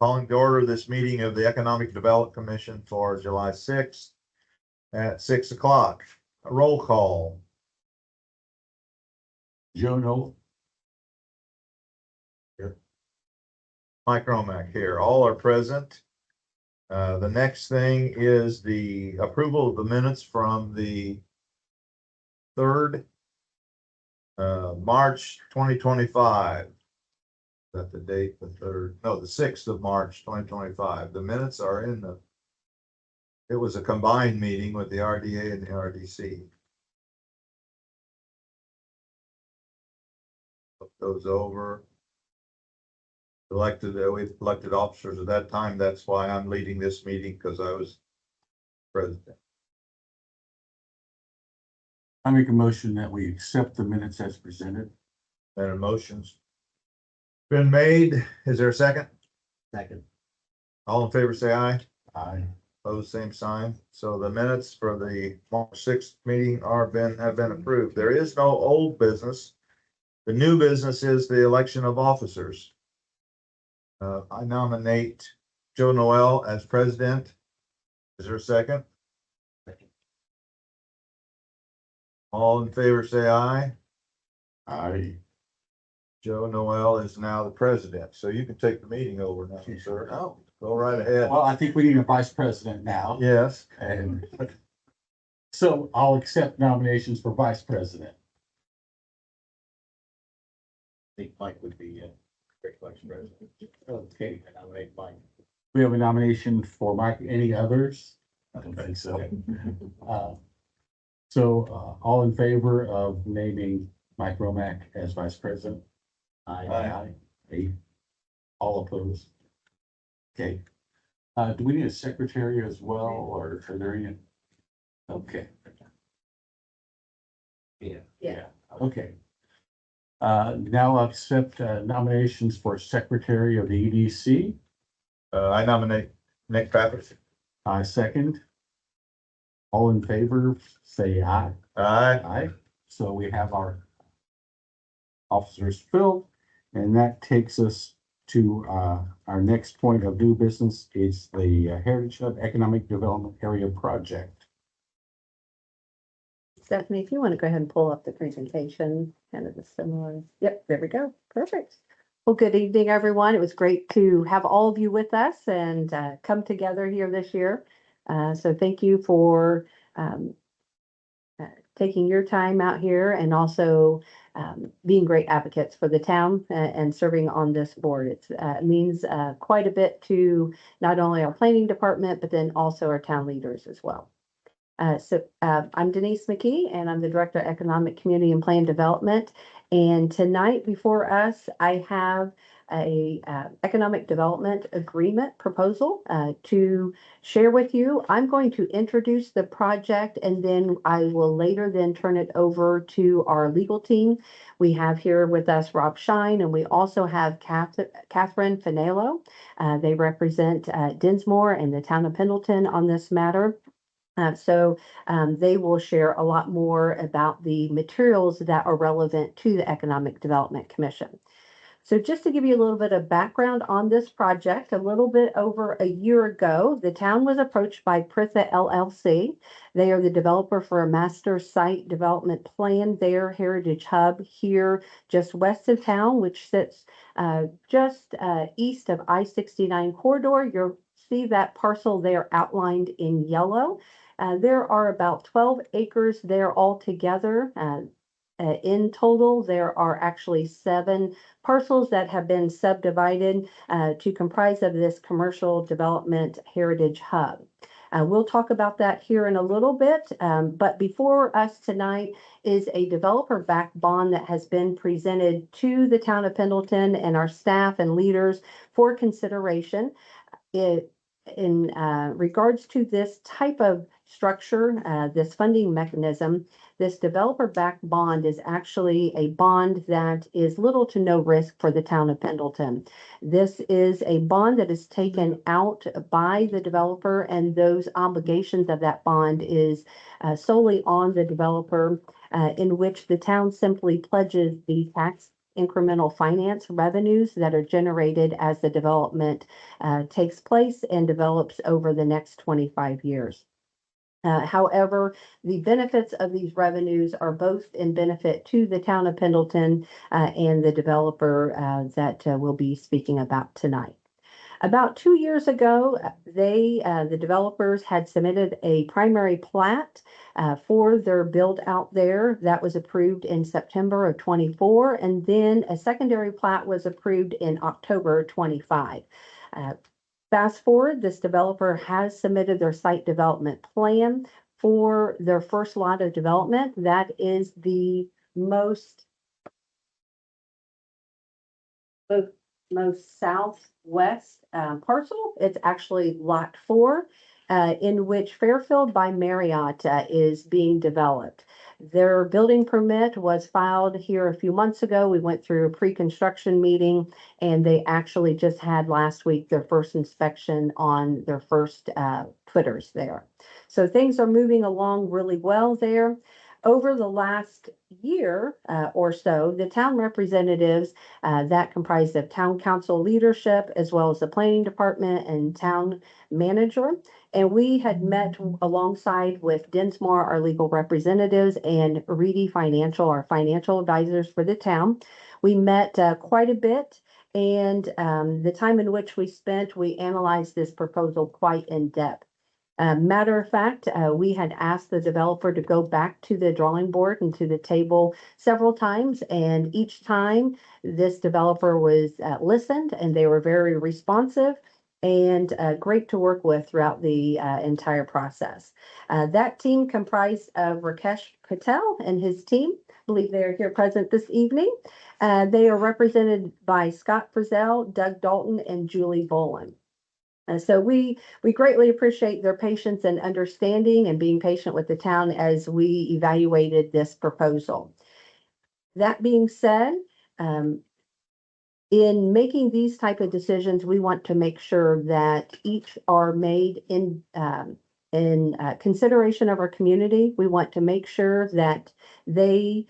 Calling to order this meeting of the Economic Development Commission for July 6th at 6 o'clock. A roll call. Joe Noel. Mike Romack here. All are present. The next thing is the approval of the minutes from the 3rd March 2025. Is that the date? The 3rd? No, the 6th of March 2025. The minutes are in the. It was a combined meeting with the RDA and the RDC. Look those over. We elected officers at that time. That's why I'm leading this meeting, because I was president. I make a motion that we accept the minutes as presented. And a motion's been made. Is there a second? Second. All in favor, say aye. Aye. Opposed, same sign. So the minutes for the March 6th meeting have been approved. There is no old business. The new business is the election of officers. I nominate Joe Noel as president. Is there a second? Second. All in favor, say aye. Aye. Joe Noel is now the president, so you can take the meeting over now, sir. Oh, go right ahead. Well, I think we need a vice president now. Yes. And so I'll accept nominations for vice president. I think Mike would be a great vice president. Okay, I nominate Mike. We have a nomination for Mike. Any others? I don't think so. All in favor of naming Mike Romack as vice president? Aye. Aye. All opposed? Okay. Do we need a secretary as well, or are there any? Okay. Yeah. Okay. Now I'll accept nominations for secretary of the EDC. I nominate Nick Pappas. I second. All in favor, say aye. Aye. Aye. So we have our officers filled, and that takes us to our next point of new business is the Heritage Hub Economic Development Area Project. Stephanie, if you want to go ahead and pull up the presentation, kind of the similar. Yep, there we go. Perfect. Well, good evening, everyone. It was great to have all of you with us and come together here this year. So thank you for taking your time out here and also being great advocates for the town and serving on this board. It means quite a bit to not only our planning department, but then also our town leaders as well. I'm Denise McKee, and I'm the Director of Economic Community and Plan Development. And tonight before us, I have a economic development agreement proposal to share with you. I'm going to introduce the project, and then I will later then turn it over to our legal team. We have here with us Rob Shine, and we also have Catherine Finello. They represent Dinsmore and the town of Pendleton on this matter. They will share a lot more about the materials that are relevant to the Economic Development Commission. So just to give you a little bit of background on this project, a little bit over a year ago, the town was approached by Pritha LLC. They are the developer for a master site development plan, their Heritage Hub here just west of town, which sits just east of I-69 corridor. You'll see that parcel there outlined in yellow. There are about 12 acres there altogether. In total, there are actually 7 parcels that have been subdivided to comprise of this commercial development Heritage Hub. We'll talk about that here in a little bit, but before us tonight is a developer-backed bond that has been presented to the town of Pendleton and our staff and leaders for consideration. In regards to this type of structure, this funding mechanism, this developer-backed bond is actually a bond that is little to no risk for the town of Pendleton. This is a bond that is taken out by the developer, and those obligations of that bond is solely on the developer, in which the town simply pledges the tax incremental finance revenues that are generated as the development takes place and develops over the next 25 years. However, the benefits of these revenues are both in benefit to the town of Pendleton and the developer that we'll be speaking about tonight. About 2 years ago, the developers had submitted a primary plat for their build out there. That was approved in September of 24, and then a secondary plat was approved in October 25. Fast forward, this developer has submitted their site development plan for their first lot of development. That is the most southwest parcel. It's actually lot 4, in which Fairfield by Marriott is being developed. Their building permit was filed here a few months ago. We went through a pre-construction meeting, and they actually just had last week their first inspection on their first footers there. So things are moving along really well there. Over the last year or so, the town representatives that comprised of town council leadership, as well as the planning department and town manager. And we had met alongside with Dinsmore, our legal representatives, and Reedy Financial, our financial advisors for the town. We met quite a bit, and the time in which we spent, we analyzed this proposal quite in depth. Matter of fact, we had asked the developer to go back to the drawing board and to the table several times, and each time this developer was listened, and they were very responsive and great to work with throughout the entire process. That team comprised of Rakesh Patel and his team. I believe they are here present this evening. They are represented by Scott Frizzell, Doug Dalton, and Julie Boland. So we greatly appreciate their patience and understanding and being patient with the town as we evaluated this proposal. That being said, in making these type of decisions, we want to make sure that each are made in consideration of our community. We want to make sure that they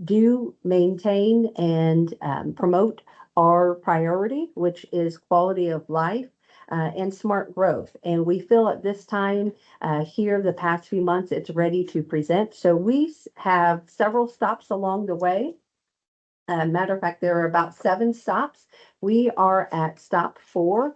do maintain and promote our priority, which is quality of life. And smart growth. And we feel at this time here, the past few months, it's ready to present. So we have several stops along the way. Matter of fact, there are about 7 stops. We are at stop 4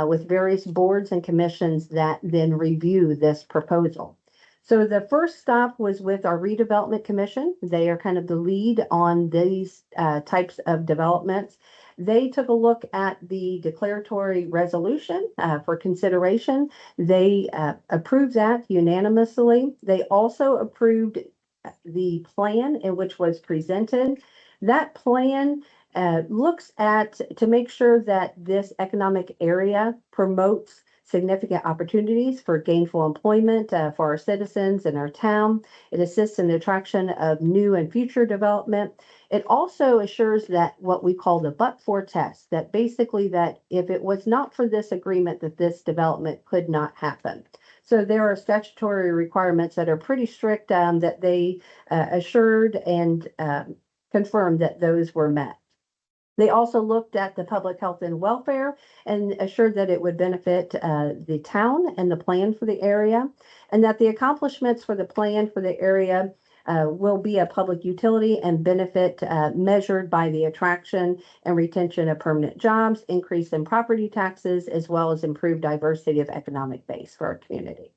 with various boards and commissions that then review this proposal. So the first stop was with our redevelopment commission. They are kind of the lead on these types of developments. They took a look at the declaratory resolution for consideration. They approved that unanimously. They also approved the plan in which was presented. That plan looks at to make sure that this economic area promotes significant opportunities for gainful employment for our citizens in our town. It assists in the attraction of new and future development. It also assures that what we call the but-for test, that basically that if it was not for this agreement, that this development could not happen. So there are statutory requirements that are pretty strict that they assured and confirmed that those were met. They also looked at the public health and welfare and assured that it would benefit the town and the plan for the area, and that the accomplishments for the plan for the area will be a public utility and benefit measured by the attraction and retention of permanent jobs, increase in property taxes, as well as improved diversity of economic base for our community.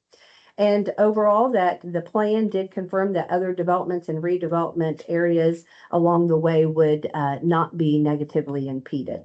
And overall, that the plan did confirm that other developments and redevelopment areas along the way would not be negatively impeded.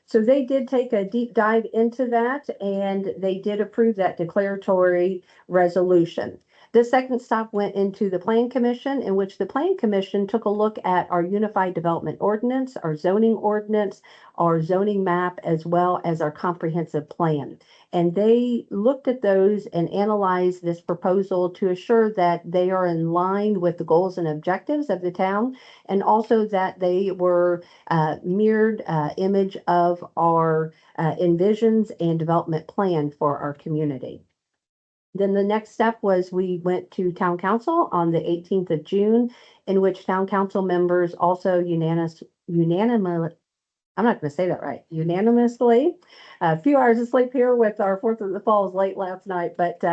So they did take a deep dive into that, and they did approve that declaratory resolution. The second stop went into the Plan Commission, in which the Plan Commission took a look at our Unified Development Ordinance, our zoning ordinance, our zoning map, as well as our comprehensive plan. And they looked at those and analyzed this proposal to assure that they are in line with the goals and objectives of the town, and also that they were mirrored image of our envisions and development plan for our community. Then the next step was we went to town council on the 18th of June, in which town council members also unanimously, I'm not going to say that right, unanimously. A few hours of sleep here with our Fourth of the Falls late last night, but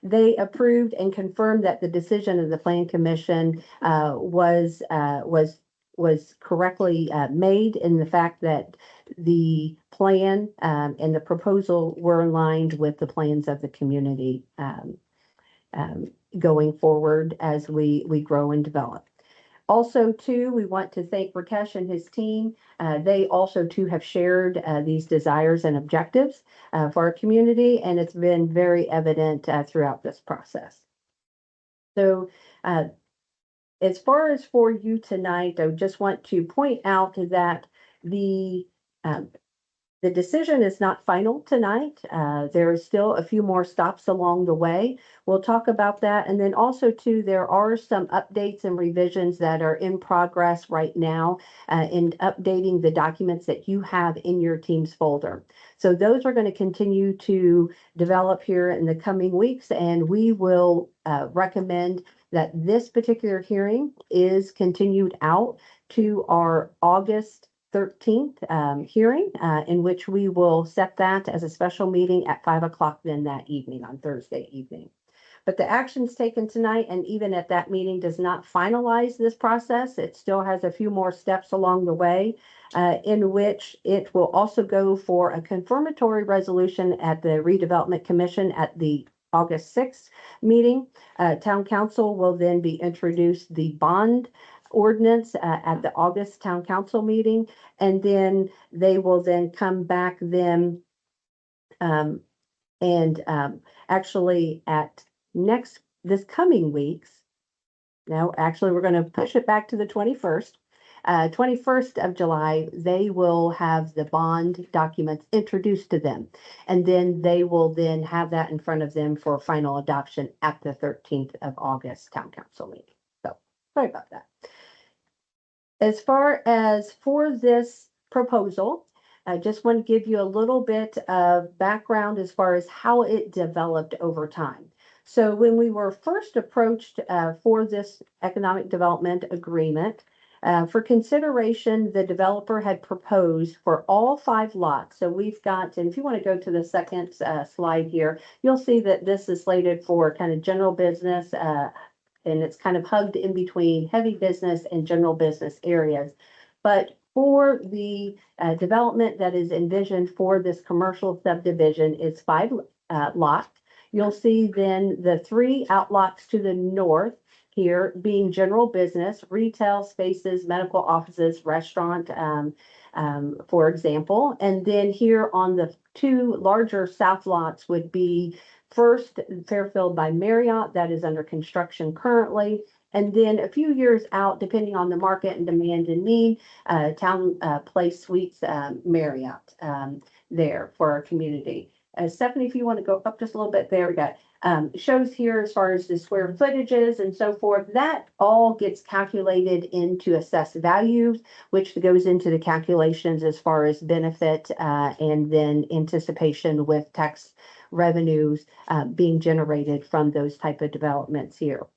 they approved and confirmed that the decision of the Plan Commission was correctly made in the fact that the plan and the proposal were aligned with the plans of the community going forward as we grow and develop. Also, too, we want to thank Rakesh and his team. They also, too, have shared these desires and objectives for our community, and it's been very evident throughout this process. So, as far as for you tonight, I just want to point out that the decision is not final tonight. There are still a few more stops along the way. We'll talk about that. And then also too, there are some updates and revisions that are in progress right now in updating the documents that you have in your Teams folder. So those are going to continue to develop here in the coming weeks, and we will recommend that this particular hearing is continued out to our August 13th hearing, in which we will set that as a special meeting at 5 o'clock then that evening on Thursday evening. But the actions taken tonight and even at that meeting does not finalize this process. It still has a few more steps along the way, in which it will also go for a confirmatory resolution at the Redevelopment Commission at the August 6th meeting. Town Council will then be introduced the bond ordinance at the August Town Council meeting, and then they will then come back then actually at this coming weeks. No, actually, we're going to push it back to the 21st. 21st of July, they will have the bond documents introduced to them, and then they will then have that in front of them for final adoption at the 13th of August Town Council meeting. So sorry about that. As far as for this proposal, I just want to give you a little bit of background as far as how it developed over time. So when we were first approached for this economic development agreement, for consideration, the developer had proposed for all 5 lots. So we've got, and if you want to go to the second slide here, you'll see that this is slated for kind of general business, and it's kind of hugged in between heavy business and general business areas. But for the development that is envisioned for this commercial subdivision is 5 lots. You'll see then the 3 outlots to the north here being general business, retail spaces, medical offices, restaurant, for example. And then here on the 2 larger south lots would be first Fairfield by Marriott, that is under construction currently. And then a few years out, depending on the market and demand and need, Town Place Suites Marriott there for our community. Stephanie, if you want to go up just a little bit, there we go. Shows here as far as the square footages and so forth, that all gets calculated into assessed values, which goes into the calculations as far as benefit and then anticipation with tax revenues being generated from those type of developments here.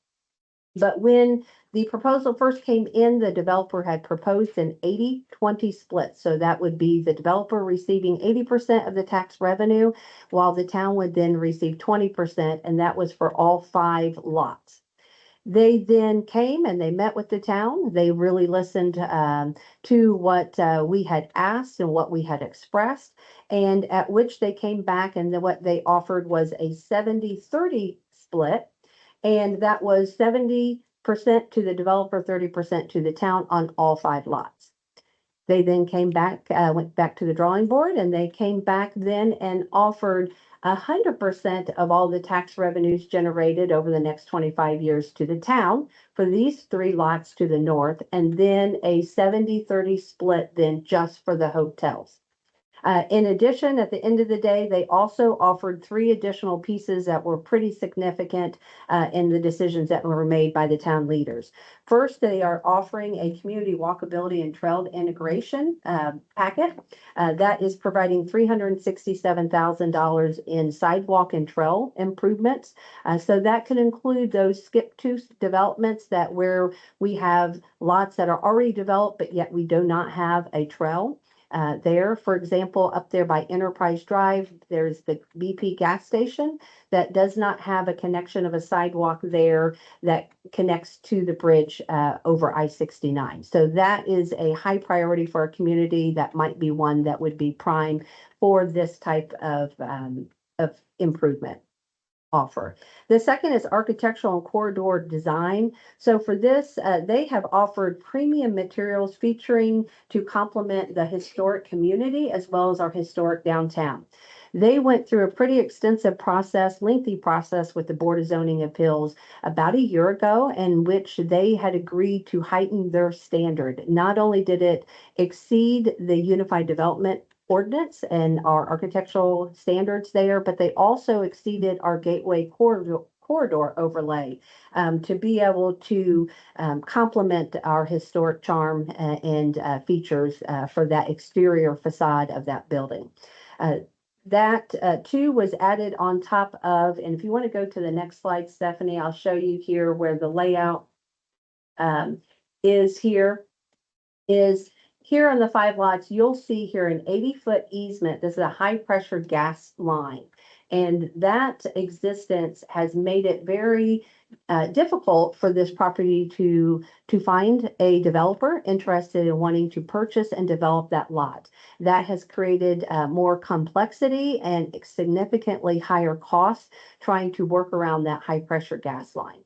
But when the proposal first came in, the developer had proposed an 80-20 split. So that would be the developer receiving 80% of the tax revenue, while the town would then receive 20%, and that was for all 5 lots. They then came and they met with the town. They really listened to what we had asked and what we had expressed, and at which they came back and what they offered was a 70-30 split. And that was 70% to the developer, 30% to the town on all 5 lots. They then came back, went back to the drawing board, and they came back then and offered 100% of all the tax revenues generated over the next 25 years to the town for these 3 lots to the north, and then a 70-30 split then just for the hotels. In addition, at the end of the day, they also offered 3 additional pieces that were pretty significant in the decisions that were made by the town leaders. First, they are offering a community walkability and trail integration packet that is providing $367,000 in sidewalk and trail improvements. So that could include those skip-to developments that where we have lots that are already developed, but yet we do not have a trail. There, for example, up there by Enterprise Drive, there's the BP gas station that does not have a connection of a sidewalk there that connects to the bridge over I-69. So that is a high priority for our community. That might be one that would be prime for this type of improvement offer. The second is architectural and corridor design. So for this, they have offered premium materials featuring to complement the historic community as well as our historic downtown. They went through a pretty extensive process, lengthy process with the Board of Zoning Appeals about a year ago, in which they had agreed to heighten their standard. Not only did it exceed the Unified Development Ordinance and our architectural standards there, but they also exceeded our Gateway corridor overlay to be able to complement our historic charm and features for that exterior facade of that building. That too was added on top of, and if you want to go to the next slide, Stephanie, I'll show you here where the layout is here. Here on the 5 lots, you'll see here an 80-foot easement. This is a high pressure gas line. And that existence has made it very difficult for this property to find a developer interested in wanting to purchase and develop that lot. That has created more complexity and significantly higher costs trying to work around that high pressure gas line.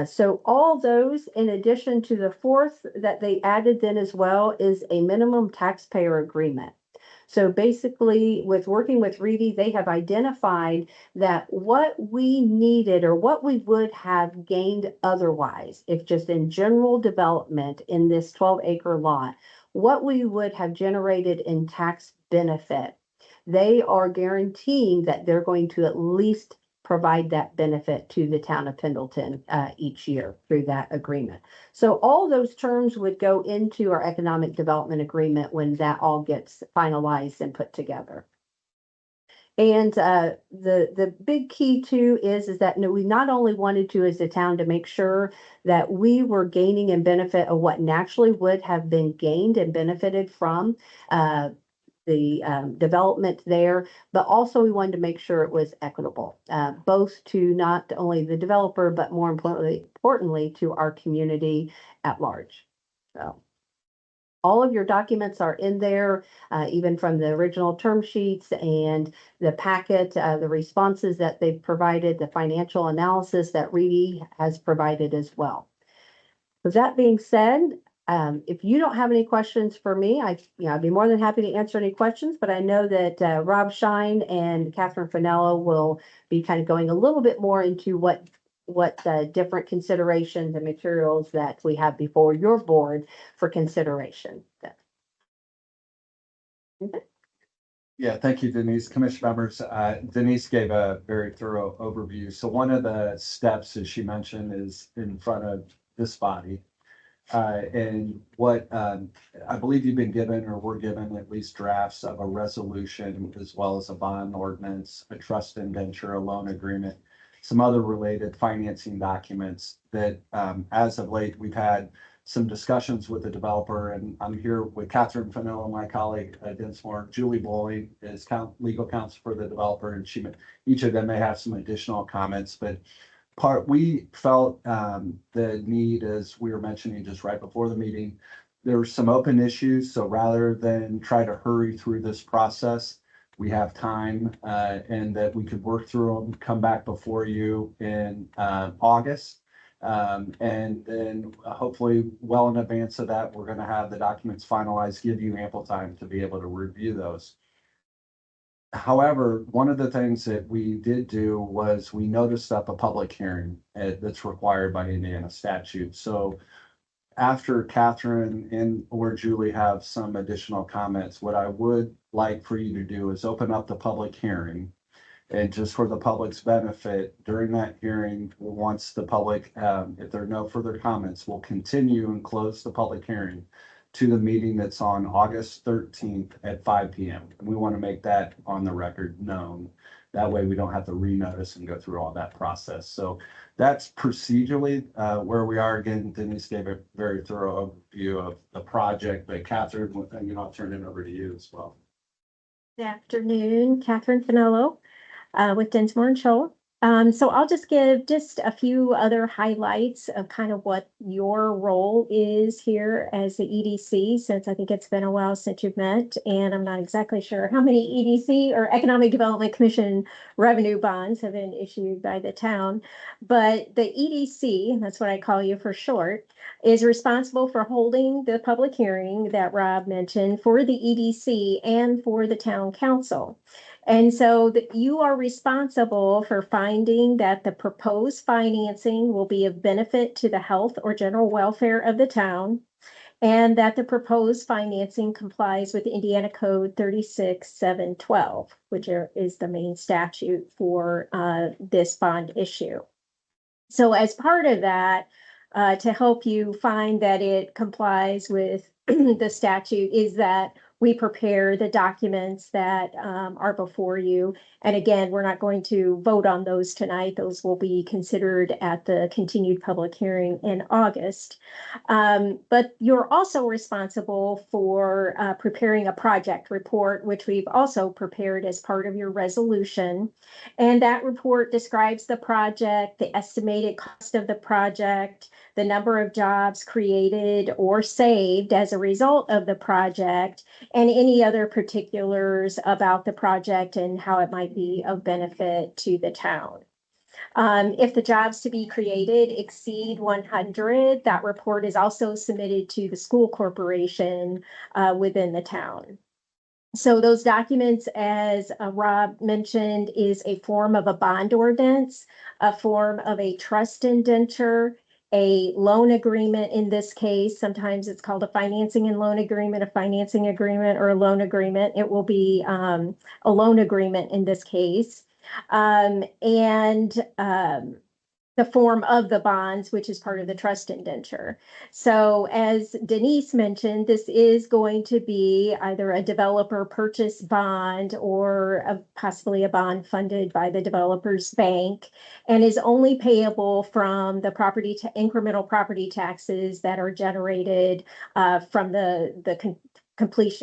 So all those, in addition to the fourth that they added then as well, is a minimum taxpayer agreement. So basically, with working with Reedy, they have identified that what we needed or what we would have gained otherwise, if just in general development in this 12-acre lot, what we would have generated in tax benefit, they are guaranteeing that they're going to at least provide that benefit to the town of Pendleton each year through that agreement. So all those terms would go into our economic development agreement when that all gets finalized and put together. And the big key too is that we not only wanted to as a town to make sure that we were gaining and benefit of what naturally would have been gained and benefited from the development there, but also we wanted to make sure it was equitable, both to not only the developer, but more importantly to our community at large. So all of your documents are in there, even from the original term sheets and the packet, the responses that they've provided, the financial analysis that Reedy has provided as well. With that being said, if you don't have any questions for me, I'd be more than happy to answer any questions, but I know that Rob Shine and Catherine Finello will be kind of going a little bit more into what different considerations and materials that we have before your board for consideration. Yeah, thank you, Denise. Commission members, Denise gave a very thorough overview. So one of the steps, as she mentioned, is in front of this body. And what I believe you've been given or were given at least drafts of a resolution as well as a bond ordinance, a trust indenture, a loan agreement, some other related financing documents that as of late, we've had some discussions with the developer, and I'm here with Catherine Finello, my colleague at Dinsmore. Julie Bowling is legal counsel for the developer, and each of them may have some additional comments, but we felt the need, as we were mentioning just right before the meeting, there were some open issues. So rather than try to hurry through this process, we have time and that we could work through them, come back before you in August. And then hopefully well in advance of that, we're going to have the documents finalized, give you ample time to be able to review those. However, one of the things that we did do was we noticed up a public hearing that's required by Indiana statute. So after Catherine and or Julie have some additional comments, what I would like for you to do is open up the public hearing. And just for the public's benefit, during that hearing, once the public, if there are no further comments, we'll continue and close the public hearing to the meeting that's on August 13th at 5 PM. And we want to make that on the record known. That way we don't have to renotice and go through all that process. So that's procedurally where we are. Again, Denise gave a very thorough overview of the project, but Catherine, I'll turn it over to you as well. Good afternoon, Catherine Finello with Dinsmore and Shoal. So I'll just give just a few other highlights of kind of what your role is here as the EDC, since I think it's been a while since you've met, and I'm not exactly sure how many EDC or Economic Development Commission revenue bonds have been issued by the town. But the EDC, that's what I call you for short, is responsible for holding the public hearing that Rob mentioned for the EDC and for the town council. And so that you are responsible for finding that the proposed financing will be of benefit to the health or general welfare of the town, and that the proposed financing complies with Indiana Code 36-712, which is the main statute for this bond issue. So as part of that, to help you find that it complies with the statute, is that we prepare the documents that are before you. And again, we're not going to vote on those tonight. Those will be considered at the continued public hearing in August. But you're also responsible for preparing a project report, which we've also prepared as part of your resolution. And that report describes the project, the estimated cost of the project, the number of jobs created or saved as a result of the project, and any other particulars about the project and how it might be of benefit to the town. If the jobs to be created exceed 100, that report is also submitted to the school corporation within the town. So those documents, as Rob mentioned, is a form of a bond ordinance, a form of a trust indenture, a loan agreement in this case. Sometimes it's called a financing and loan agreement, a financing agreement, or a loan agreement. It will be a loan agreement in this case. The form of the bonds, which is part of the trust indenture. So as Denise mentioned, this is going to be either a developer purchase bond or possibly a bond funded by the developer's bank, and is only payable from the incremental property taxes that are generated from the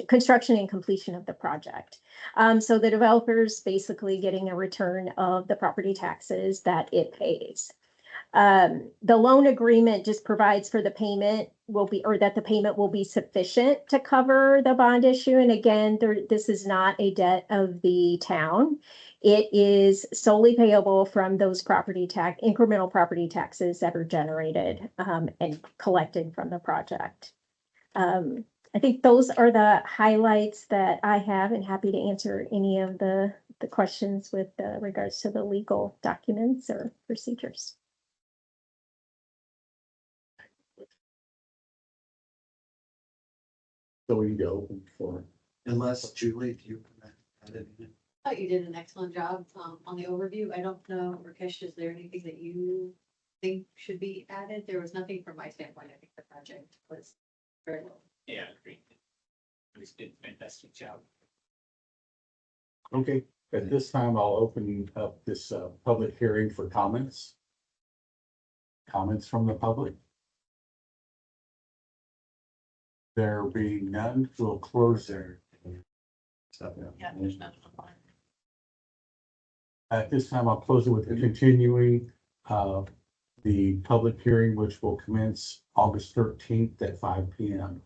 construction and completion of the project. So the developer's basically getting a return of the property taxes that it pays. The loan agreement just provides for the payment that the payment will be sufficient to cover the bond issue. And again, this is not a debt of the town. It is solely payable from those incremental property taxes that are generated and collected from the project. I think those are the highlights that I have, and happy to answer any of the questions with regards to the legal documents or procedures. So we go for, Unless Julie, do you add anything? I thought you did an excellent job on the overview. I don't know, Rakesh, is there anything that you think should be added? There was nothing from my standpoint. I think the project was very well. Yeah, agreed. It was did a fantastic job. okay, at this time, I'll open up this public hearing for comments. Comments from the public? There being none, we'll close there. Yeah, there's none. At this time, I'll close it with the continuing the public hearing, which will commence August 13th at 5 PM.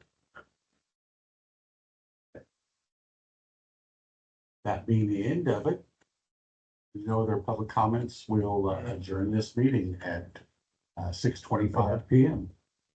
That being the end of it, there's no other public comments, we'll adjourn this meeting at 6:25 PM.